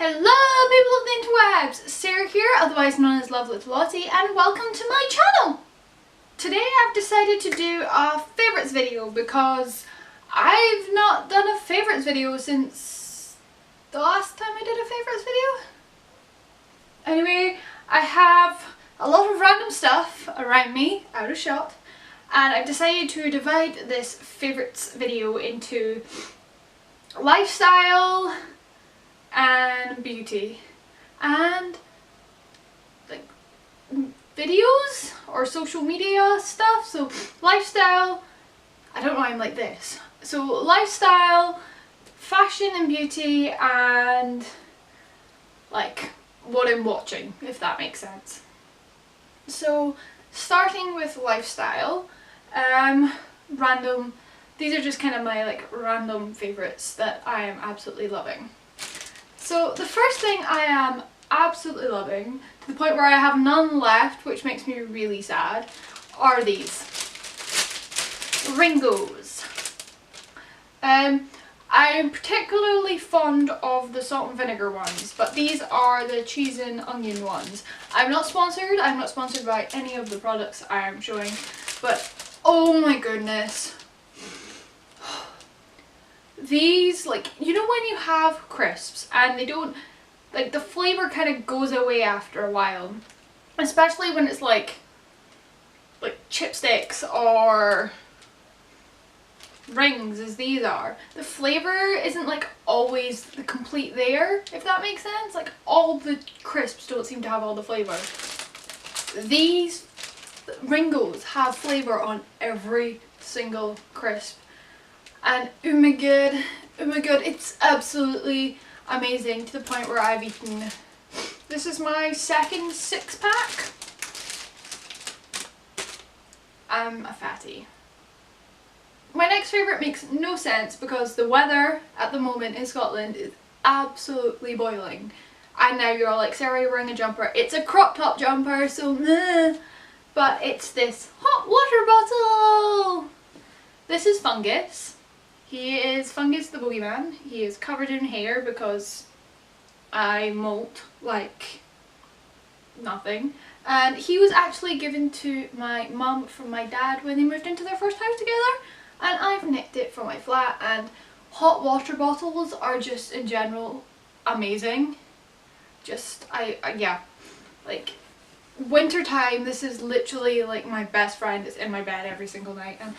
Hello people of the interwebs, Sarah here, otherwise known as LoveLittleLottie, and welcome to my channel! Today I've decided to do a favourites video because I've not done a favourites video since the last time I did a favourites video. Anyway, I have a lot of random stuff around me, out of shot, and I've decided to divide this favourites video into lifestyle and beauty and like videos or social media stuff. So lifestyle, I don't know why I'm like this. So lifestyle, fashion and beauty, and like what I'm watching, if that makes sense. So starting with lifestyle, random, these are just kind of my like random favourites that I am absolutely loving. So the first thing I am absolutely loving, to the point where I have none left, which makes me really sad, are these Ringos. I'm particularly fond of the salt and vinegar ones, but these are the cheese and onion ones. I'm not sponsored by any of the products I am showing, but oh my goodness. These, like, you know when you have crisps and they don't, like, the flavour kind of goes away after a while, especially when it's like chipsticks or rings as these are. The flavour isn't like always the complete there, if that makes sense. Like all the crisps don't seem to have all the flavour. These Ringos have flavour on every single crisp. And oh my god, it's absolutely amazing, to the point where I've eaten, this is my second 6-pack. I'm a fatty. My next favourite makes no sense because the weather at the moment in Scotland is absolutely boiling. And now you're all like, Sarah, you're wearing a jumper. It's a crop top jumper, so meh. But it's this hot water bottle. This is Fungus. He is Fungus the boogeyman. He is covered in hair because I molt like nothing. And he was actually given to my mum from my dad when they moved into their first house together. And I've nicked it from my flat, and hot water bottles are just in general amazing. Just, yeah, like winter time, this is literally like my best friend. It's in my bed every single night. And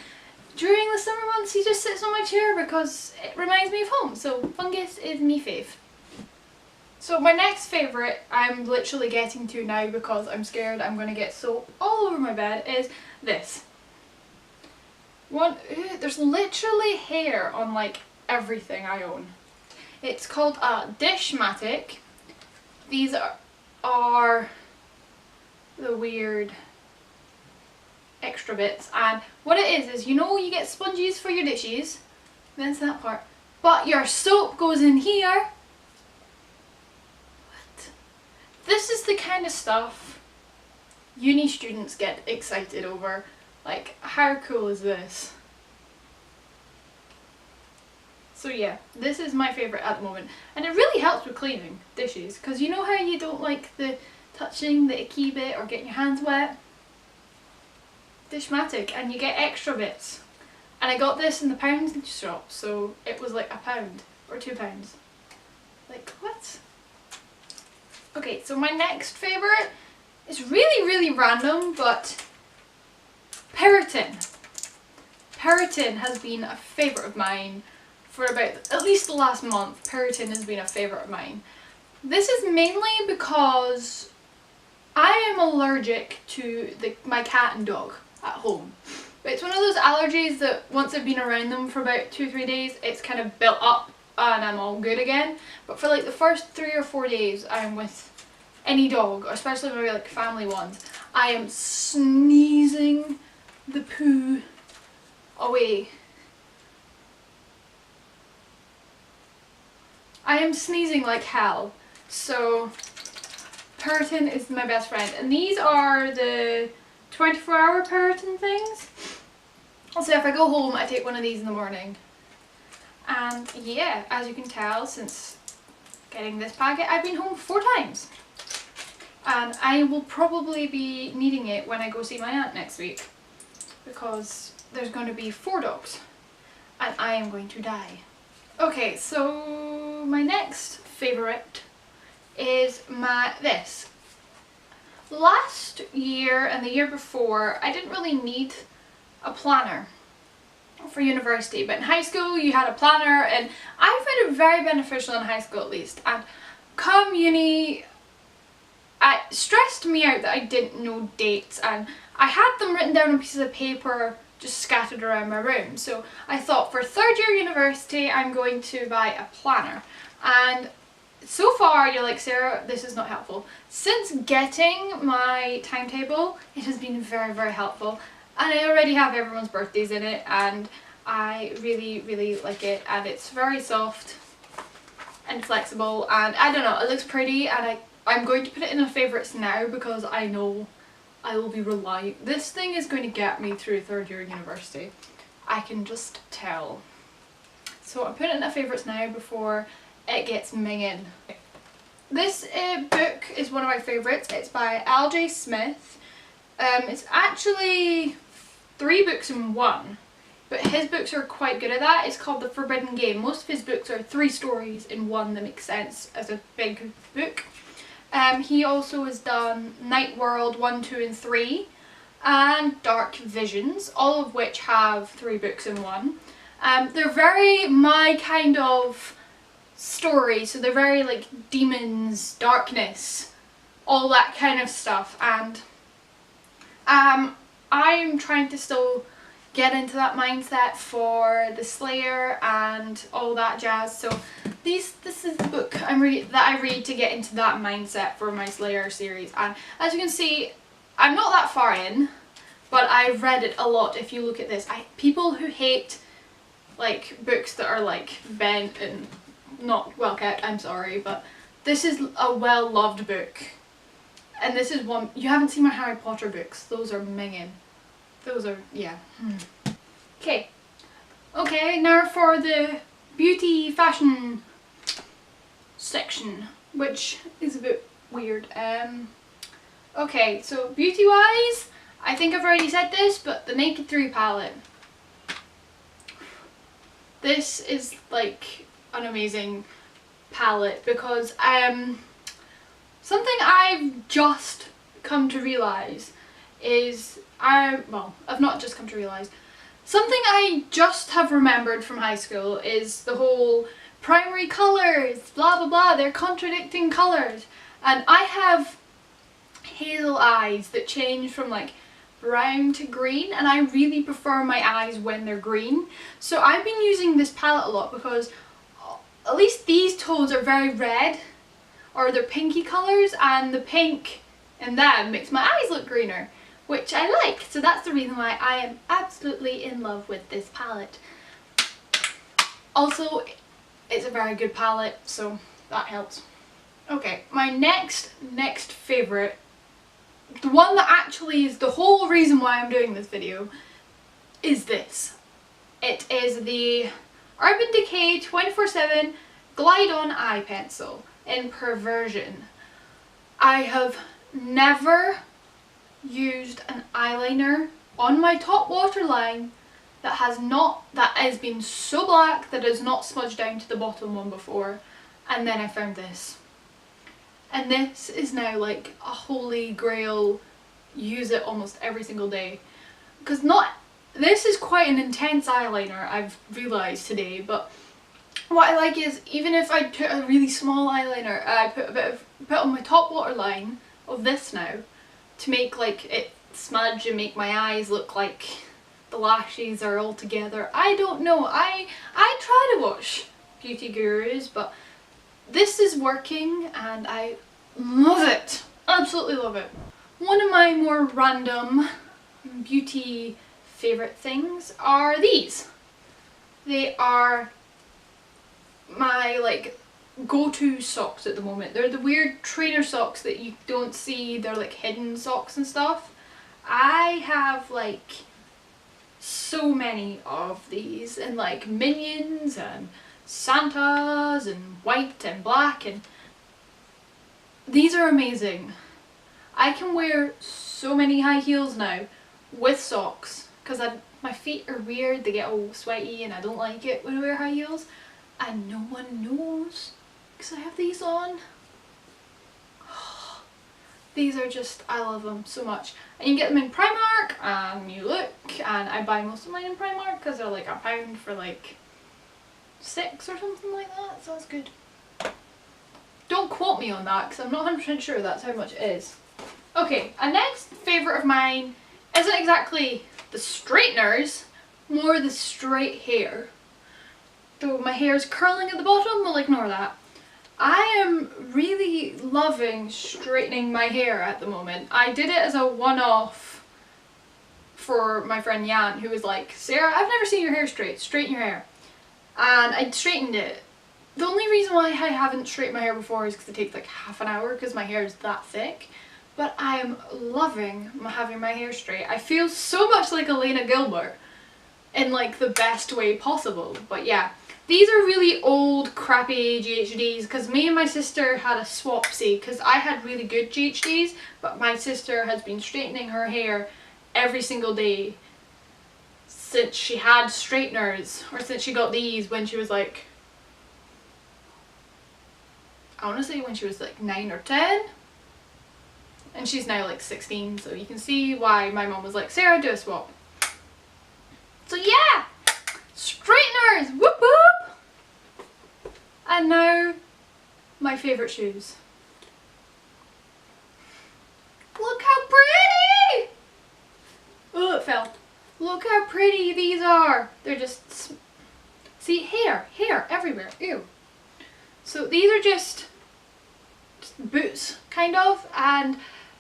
during the summer months, he just sits on my chair because it reminds me of home. So Fungus is me fave. So my next favourite, I'm literally getting to now because I'm scared I'm going to get soap all over my bed, is this. There's literally hair on like everything I own. It's called a Dishmatic. These are the weird extra bits, and what it is you know you get sponges for your dishes, that's that part, but your soap goes in here. What? This is the kind of stuff uni students get excited over. Like, how cool is this? So yeah, this is my favourite at the moment, and it really helps with cleaning dishes, because you know how you don't like the touching the icky bit or getting your hands wet? Dishmatic, and you get extra bits. And I got this in the pound shop, so it was like £1 or £2. Like, what? Okay, so my next favourite is really random, but Periton. Periton has been a favourite of mine for about at least the last month. Periton has been a favourite of mine. This is mainly because I am allergic to my cat and dog at home. But it's one of those allergies that once I've been around them for about 2-3 days, it's kind of built up and I'm all good again. But for like the first 3 or 4 days I'm with any dog, especially maybe like family ones, I am sneezing the poo away. I am sneezing like hell. So Periton is my best friend, and these are the 24-hour Periton things. So if I go home, I take one of these in the morning. And yeah, as you can tell, since getting this packet. I've been home 4 times. And I will probably be needing it when I go see my aunt next week. Because there's going to be 4 dogs. And I am going to die. Okay, so my next favourite is this. Last year and the year before, I didn't really need a planner for university, but in high school you had a planner, and I found it very beneficial in high school at least. And come uni, it stressed me out that I didn't know dates, and I had them written down on pieces of paper just scattered around my room. So I thought for 3rd year university I'm going to buy a planner, and so far you're like, Sarah, this is not helpful. Since getting my timetable, it has been very, very helpful, and I already have everyone's birthdays in it, and I really, really like it, and it's very soft and flexible, and I don't know, it looks pretty, and I'm going to put it in my favourites now because I know I will be relying. This thing is going to get me through 3rd year university. I can just tell. So I'm putting it in my favourites now before it gets minging. This book is one of my favourites. It's by L.J. Smith. It's actually 3 books in one, but his books are quite good at that. It's called The Forbidden Game. Most of his books are 3 stories in one that make sense as a big book. He also has done Night World 1, 2 and 3 and Dark Visions, all of which have 3 books in one. They're very my kind of story, so they're very like demons, darkness, all that kind of stuff, and I'm trying to still get into that mindset for the Slayer and all that jazz. So this is the book that I read to get into that mindset for my Slayer series, and as you can see I'm not that far in, but I've read it a lot. If you look at this, people who hate like books that are like bent and not well kept, I'm sorry, but this is a well loved book, and this is one. You haven't seen my Harry Potter books, those are minging. Those are, yeah. Okay, now for the beauty fashion section, which is a bit weird. Okay, so beauty wise, I think I've already said this, but the Naked 3 palette. This is like an amazing palette because something I've just come to realise is I've not just come to realise, something I just have remembered from high school is the whole primary colours, blah blah blah, they're contradicting colours, and I have hazel eyes that change from like brown to green, and I really prefer my eyes when they're green. So I've been using this palette a lot because at least these tones are very red, or they're pinky colours, and the pink in them makes my eyes look greener, which I like. So that's the reason why I am absolutely in love with this palette. Also, it's a very good palette, so that helps. Okay, my next favourite, the one that actually is the whole reason why I'm doing this video, is this. It is the Urban Decay 24/7 Glide On Eye Pencil in Perversion. I have never used an eyeliner on my top waterline that has been so black that has not smudged down to the bottom one before, and then I found this. And this is now like a holy grail, use it almost every single day. Because this is quite an intense eyeliner, I've realised today, but what I like is, even if I put a really small eyeliner, I put on my top waterline of this now to make like it smudge and make my eyes look like the lashes are all together. I don't know, I try to watch beauty gurus, but this is working and I love it. Absolutely love it. One of my more random beauty favourite things are these. They are my like go-to socks at the moment. They're the weird trainer socks that you don't see, they're like hidden socks and stuff. I have like so many of these, and like Minions and Santas and white and black, and these are amazing. I can wear so many high heels now with socks because my feet are weird, they get all sweaty and I don't like it when I wear high heels, and no one knows because I have these on. These are just, I love them so much. And you get them in Primark and New Look, and I buy most of mine in Primark because they're like £1 for like 6 or something like that, so that's good. Don't quote me on that because I'm not 100% sure that's how much it is. Okay, a next favourite of mine isn't exactly the straighteners, more the straight hair. Though my hair is curling at the bottom, we'll ignore that. I am really loving straightening my hair at the moment. I did it as a one-off for my friend Jan, who was like, Sarah, I've never seen your hair straight, straighten your hair. And I straightened it. The only reason why I haven't straightened my hair before is because it takes like half an hour because my hair is that thick. But I am loving having my hair straight. I feel so much like Elena Gilbert in like the best way possible. But yeah, these are really old crappy GHDs because me and my sister had a swapsy because I had really good GHDs, but my sister has been straightening her hair every single day since she had straighteners, or since she got these when she was like, I want to say when she was like 9 or 10. And she's now like 16, so you can see why my mom was like, Sarah, do a swap. So yeah, straighteners, whoop whoop! And now, my favourite shoes. Look how pretty! Oh, it fell. Look how pretty these are. They're just, see, hair everywhere, ew. So these are just boots, kind of, and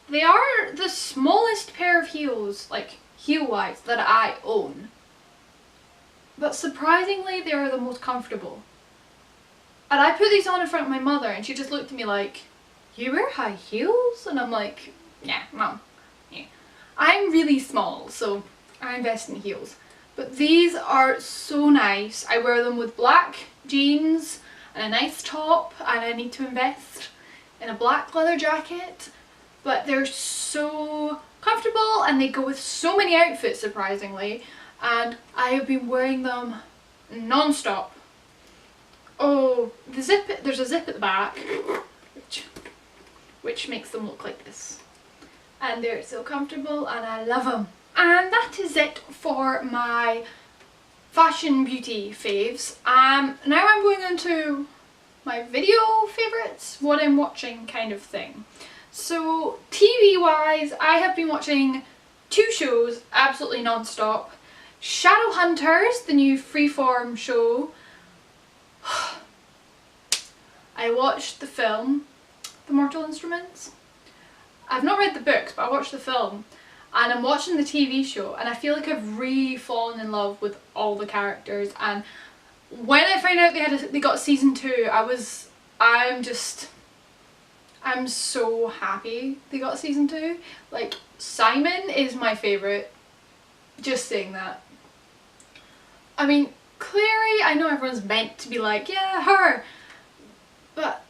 they are the smallest pair of heels, like heel-wise, that I own. But surprisingly, they are the most comfortable. And I put these on in front of my mother and she just looked at me like, you wear high heels? And I'm like, yeah, mum, yeah. I'm really small, so I invest in heels. But these are so nice. I wear them with black jeans and a nice top, and I need to invest in a black leather jacket. But they're so comfortable and they go with so many outfits, surprisingly, and I have been wearing them non-stop. Oh, there's a zip at the back which makes them look like this, and they're so comfortable and I love them. And that is it for my fashion beauty faves. Now I'm going into my video favourites, what I'm watching kind of thing. So TV wise, I have been watching 2 shows absolutely non-stop. Shadowhunters, the new Freeform show. I watched the film, The Mortal Instruments. I've not read the books, but I watched the film. And I'm watching the TV show and I feel like I've really fallen in love with all the characters. And when I found out they got season 2, I'm so happy they got season 2. Like, Simon is my favourite. Just saying that. I mean, Clary, I know everyone's meant to be like, yeah, her. But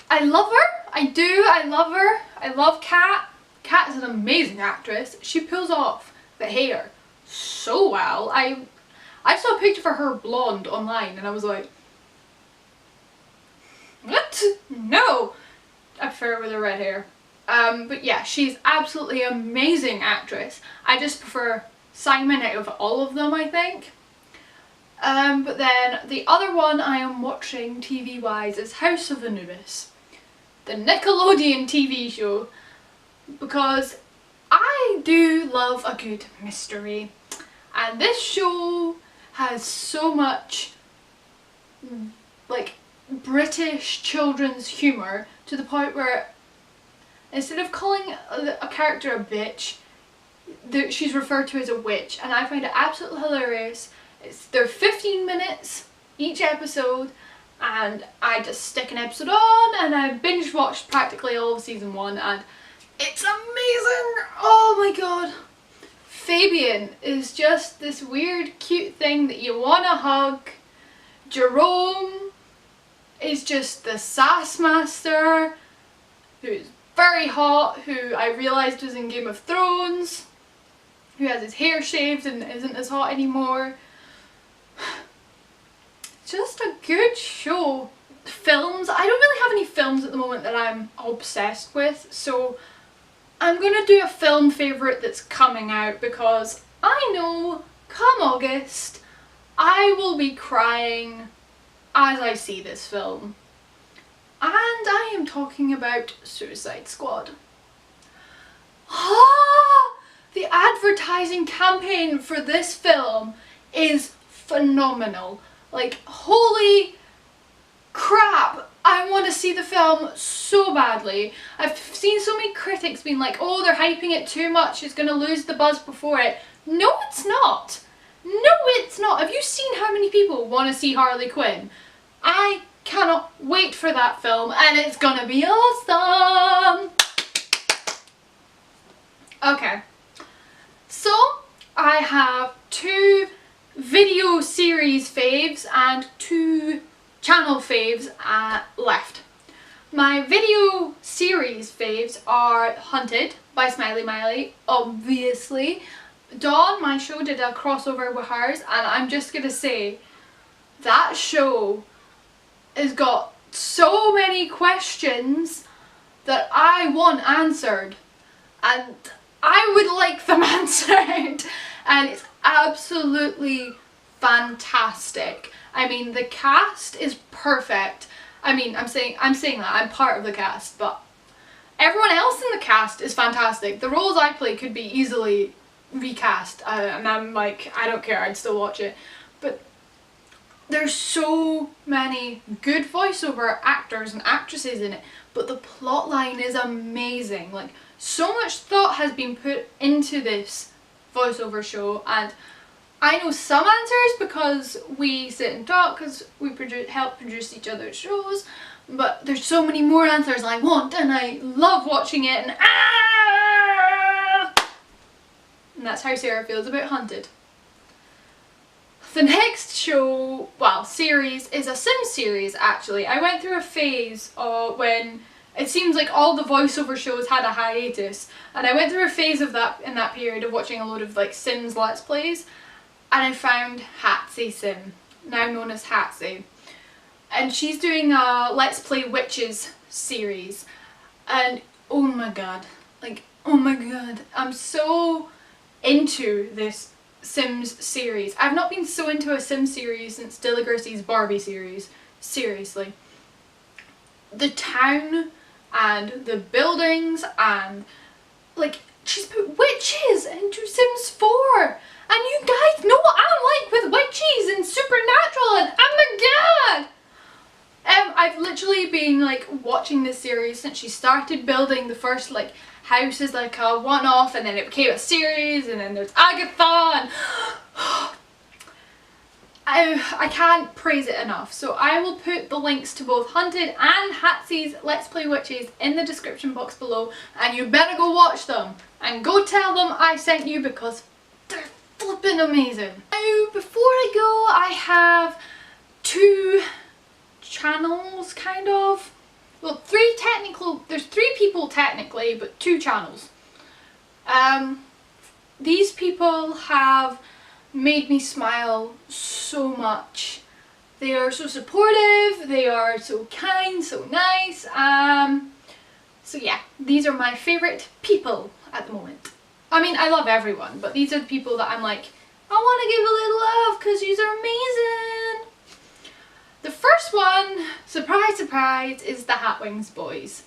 I love her. I do. I love her. I love Kat. Kat is an amazing actress. She pulls off the hair so well. I saw a picture of her blonde online and I was like, what? No! I prefer her with her red hair. But yeah, she's absolutely amazing actress. I just prefer Simon out of all of them, I think. But then the other one I am watching TV wise is House of Anubis, the Nickelodeon TV show, because I do love a good mystery, and this show has so much like British children's humour to the point where instead of calling a character a bitch, she's referred to as a witch, and I find it absolutely hilarious. They're 15 minutes each episode, and I just stick an episode on and I binge watched practically all of season 1 and it's amazing! Oh my god! Fabian is just this weird cute thing that you want to hug. Jerome is just the sass master, who's very hot, who I realised was in Game of Thrones, who has his hair shaved and isn't as hot anymore. Just a good show. Films, I don't really have any films at the moment that I'm obsessed with, so I'm gonna do a film favourite that's coming out, because I know come August I will be crying as I see this film. And I am talking about Suicide Squad. The advertising campaign for this film is phenomenal. Like, holy crap, I want to see the film so badly. I've seen so many critics being like, oh, they're hyping it too much, it's going to lose the buzz before it. No, it's not. No, it's not. Have you seen how many people want to see Harley Quinn? I cannot wait for that film, and it's gonna be awesome! Okay, so I have 2 video series faves and 2 channel faves left. My video series faves are Hunted by Smiley Miley, obviously. Dawn, my show, did a crossover with hers, and I'm just gonna say that show has got so many questions that I want answered, and I would like them answered, and it's absolutely fantastic. I mean, the cast is perfect. I mean, I'm saying that I'm part of the cast, but everyone else in the cast is fantastic. The roles I play could be easily recast, and I'm like, I don't care, I'd still watch it. But there's so many good voiceover actors and actresses in it, but the plot line is amazing. Like, so much thought has been put into this voiceover show, and I know some answers because we sit and talk, because we help produce each other's shows, but there's so many more answers I want, and I love watching it, and and that's how Sarah feels about Hunted. The next show, well, series, is a Sims series, actually. I went through a phase when it seems like all the voiceover shows had a hiatus, and I went through a phase of that in that period of watching a load of like Sims Let's Plays, and I found Hatsy Sim, now known as Hatsy. And she's doing a Let's Play Witches series, and oh my god, like, oh my god, I'm so into this Sims series. I've not been so into a Sims series since Dilligercy's Barbie series. Seriously. The town and the buildings, and like, she's put witches into Sims 4, and you guys know what I'm like with witches and supernatural, and oh my god! I've literally been like watching this series since she started building the first like house as like a one-off, and then it became a series, and then there's Agatha, and I can't praise it enough. So I will put the links to both Hunted and Hatsy's Let's Play Witches in the description box below, and you better go watch them and go tell them I sent you, because they're flipping amazing. Now before I go, I have 2 channels, kind of. Well, there's 3 people technically, but 2 channels. These people have made me smile so much. They are so supportive, they are so kind, so nice. So yeah, these are my favourite people at the moment. I mean, I love everyone, but these are the people that I'm like, I want to give a little love because these are amazing. The first one, surprise surprise, is the Hatwings boys.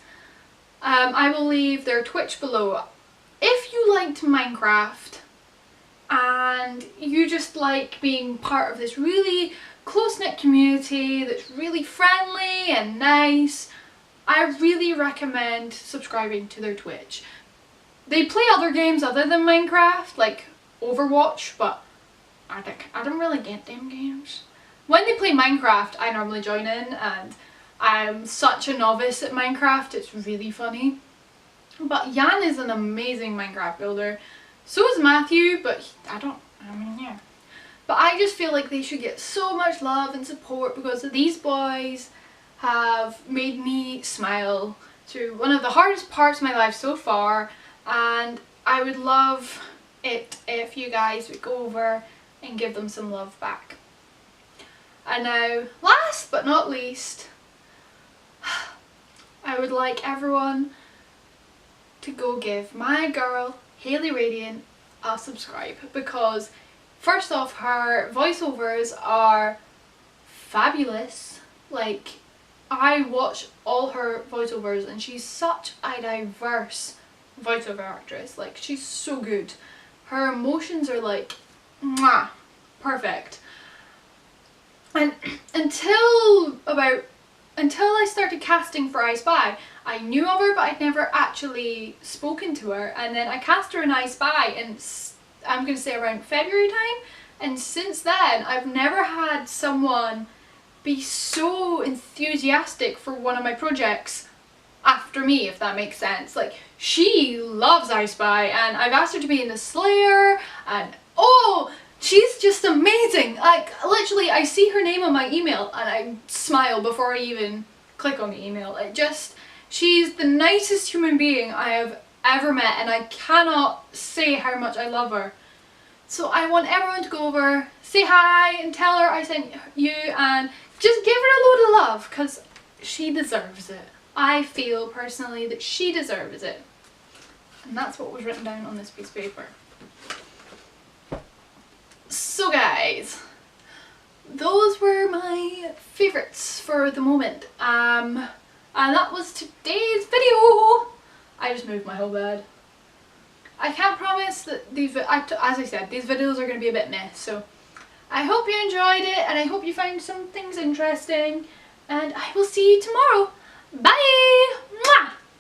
I will leave their Twitch below. If you liked Minecraft and you just like being part of this really close-knit community that's really friendly and nice, I really recommend subscribing to their Twitch. They play other games other than Minecraft, like Overwatch, but I don't really get them games. When they play Minecraft, I normally join in, and I'm such a novice at Minecraft, it's really funny. But Jan is an amazing Minecraft builder. So is Matthew, but yeah. But I just feel like they should get so much love and support, because these boys have made me smile through one of the hardest parts of my life so far, and I would love it if you guys would go over and give them some love back. And now, last but not least, I would like everyone to go give my girl Hayley Radiant a subscribe, because first off, her voiceovers are fabulous. Like, I watch all her voiceovers and she's such a diverse voiceover actress. Like, she's so good. Her emotions are like, mwah, perfect. And until I started casting for I Spy, I knew of her but I'd never actually spoken to her, and then I cast her in I Spy and I'm going to say around February time, and since then I've never had someone be so enthusiastic for one of my projects after me, if that makes sense. Like, she loves I Spy, and I've asked her to be in The Slayer, and oh, she's just amazing. Like, literally, I see her name on my email and I smile before I even click on the email. She's the nicest human being I have ever met, and I cannot say how much I love her. So I want everyone to go over, say hi and tell her I sent you, and just give her a load of love, because she deserves it. I feel personally that she deserves it. And that's what was written down on this piece of paper. So guys, those were my favourites for the moment. And that was today's video. I just moved my whole bed. I can't promise that as I said, these videos are going to be a bit meh, so I hope you enjoyed it, and I hope you found some things interesting, and I will see you tomorrow. Bye! Mwah!